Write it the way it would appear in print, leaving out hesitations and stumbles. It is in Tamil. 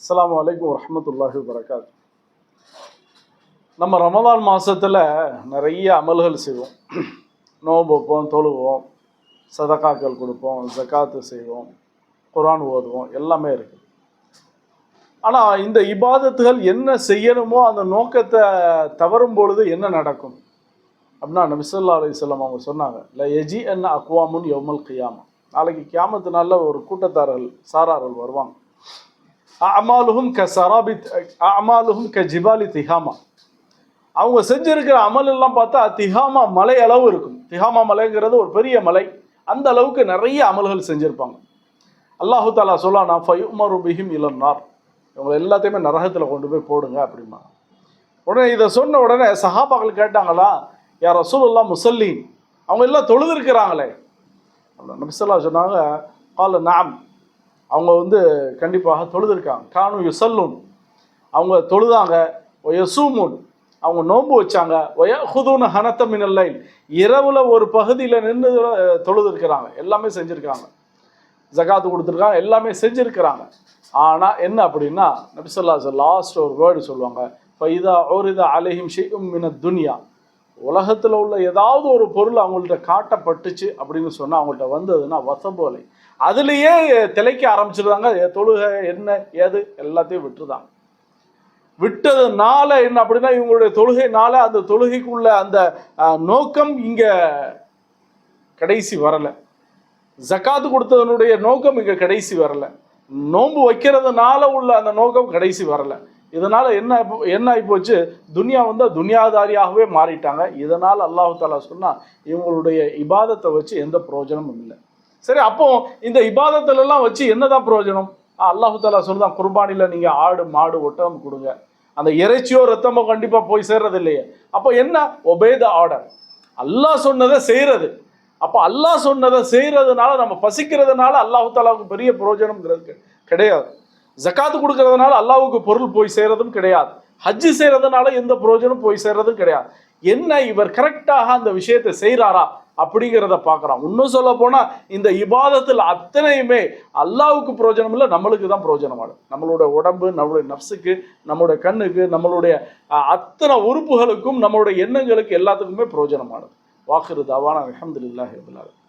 அஸ்ஸலாமு அலைக்கும் வரஹ்மத்துல்லாஹி வபரகாத்துஹு. நம்ம ரமலான் மாதத்தில் நிறைய அமல்கள் செய்வோம். நோன்பு வைப்போம், தொழுவோம், சதகாக்கள் கொடுப்போம், ஜகாத்து செய்வோம், குர்ஆன் ஓதுவோம், எல்லாமே இருக்குது. ஆனால் இந்த இபாதத்துகள் என்ன செய்யணுமோ அந்த நோக்கத்தை தவறும் பொழுது என்ன நடக்கும் அப்படின்னா, நபி ஸல்லல்லாஹு அலைஹி வஸல்லம் அவங்க சொன்னாங்க, ல யஜி அன் அக்வாமுன் யௌமல் கியாமா, நாளைக்கு கியாமத்து நாளில் ஒரு கூட்டத்தார்கள் சாரார்கள் வருவாங்க. அமாலுஹும் க ஜிபாலி திஹாமா, அவங்க செஞ்சிருக்கிற அமல் எல்லாம் பார்த்தா திஹாமா மலை அளவு இருக்கும். திஹாமா மலைங்கிறது ஒரு பெரிய மலை, அந்த அளவுக்கு நிறைய அமல்கள் செஞ்சிருப்பாங்க. அல்லாஹு தாலா சொல்லானா ஃபயுமரு பிஹிம் இலன்னார், இவங்க எல்லாத்தையுமே நரகத்தில் கொண்டு போய் போடுங்க அப்படிமா. உடனே இதை சொன்ன உடனே சஹாபாக்கள் கேட்டாங்களா, யா ரசூலுல்லாஹ் முஸல்லீன், அவங்க எல்லாம் தொழுதுருக்கிறாங்களே. நபி ஸல்லல்லாஹு அலைஹி சொன்னாங்க, கால நாம், அவங்க கண்டிப்பாக தொழுதுருக்காங்க. கானு யுசல்லூன், அவங்க தொழுதாங்க. யசூமுன், அவங்க நோன்பு வச்சாங்க. வயஹுதுன ஹனத மினல் லைல், இரவுல ஒரு பகுதியில் நின்று தொழுதுருக்கிறாங்க. எல்லாமே செஞ்சுருக்காங்க. ஜகாத்து கொடுத்துருக்காங்க, எல்லாமே செஞ்சுருக்கிறாங்க. ஆனால் என்ன அப்படின்னா, நபி ஸல்லல்லாஹு அலைஹி வஸல்லம் லாஸ்ட் ஒரு வேர்டு சொல்லுவாங்க, ஃபைதா உரித அலைஹிம் ஷைஉம் மினத் துன்யா, உலகத்தில் உள்ள ஏதாவது ஒரு பொருள் அவங்கள்ட்ட காட்டப்பட்டுச்சு அப்படின்னு சொன்னால், அவங்கள்ட்ட வந்ததுன்னா வசபோலை, அதுலேயே திளைக்க ஆரம்பிச்சிருந்தாங்க. தொழுகை என்ன ஏது எல்லாத்தையும் விட்டுருதாங்க. விட்டதுனால என்ன அப்படின்னா, இவங்களுடைய தொழுகைனால அந்த தொழுகைக்குள்ள அந்த நோக்கம் இங்கே கடைசி வரலை. ஜகாத்து கொடுத்ததனுடைய நோக்கம் இங்கே கடைசி வரலை. நோன்பு வைக்கிறதுனால உள்ள அந்த நோக்கம் கடைசி வரலை. இதனால் என்ன ஆகி போச்சு, துனியா துனியாதாரியாகவே மாறிட்டாங்க. இதனால் அல்லாஹு தாலா சொன்னால், இவங்களுடைய இபாதத்தை வச்சு எந்த பிரயோஜனமும் இல்லை. சரி, அப்போ இந்த இபாதத்திலெல்லாம் வச்சு என்னதான் பிரயோஜனம்? அல்லாஹு தாலா சொல்லுதான், குர்பானியில் நீங்கள் ஆடு மாடு ஒட்டகம் கொடுங்க, அந்த இறைச்சியோ ரத்தமோ கண்டிப்பாக போய் சேர்றது இல்லையே. அப்போ என்ன, ஒபே த ஆர்டர், அல்லாஹ் சொன்னதை செய்கிறது. அப்போ அல்லாஹ் சொன்னதை செய்கிறதுனால, நம்ம பசிக்கிறதுனால அல்லாஹு தாலாவுக்கு பெரிய பிரயோஜனம்ங்கிறது கிடையாது. ஜகாத்து கொடுக்கறதுனால அல்லாஹ்வுக்கு பொருள் போய் சேர்றதும் கிடையாது. ஹஜ்ஜு செய்கிறதுனால எந்த பிரயோஜனம் போய் சேர்றதும் கிடையாது. என்ன, இவர் கரெக்டாக அந்த விஷயத்தை செய்கிறாரா அப்படிங்கிறத பார்க்குறான். இன்னும் சொல்ல போனால், இந்த இபாதத்தில் அத்தனையுமே அல்லாஹ்வுக்கு பிரயோஜனம் இல்லை, நம்மளுக்கு தான் பிரயோஜனமானது. நம்மளுடைய உடம்பு, நம்மளுடைய நஃப்ஸுக்கு, நம்மளுடைய கண்ணுக்கு, நம்மளுடைய அத்தனை உறுப்புகளுக்கும், நம்மளுடைய எண்ணங்களுக்கு எல்லாத்துக்குமே பிரயோஜனமானது. வாஹிரு தாவானா அல்ஹம்துலில்லாஹி ரப்பில் ஆலமீன்.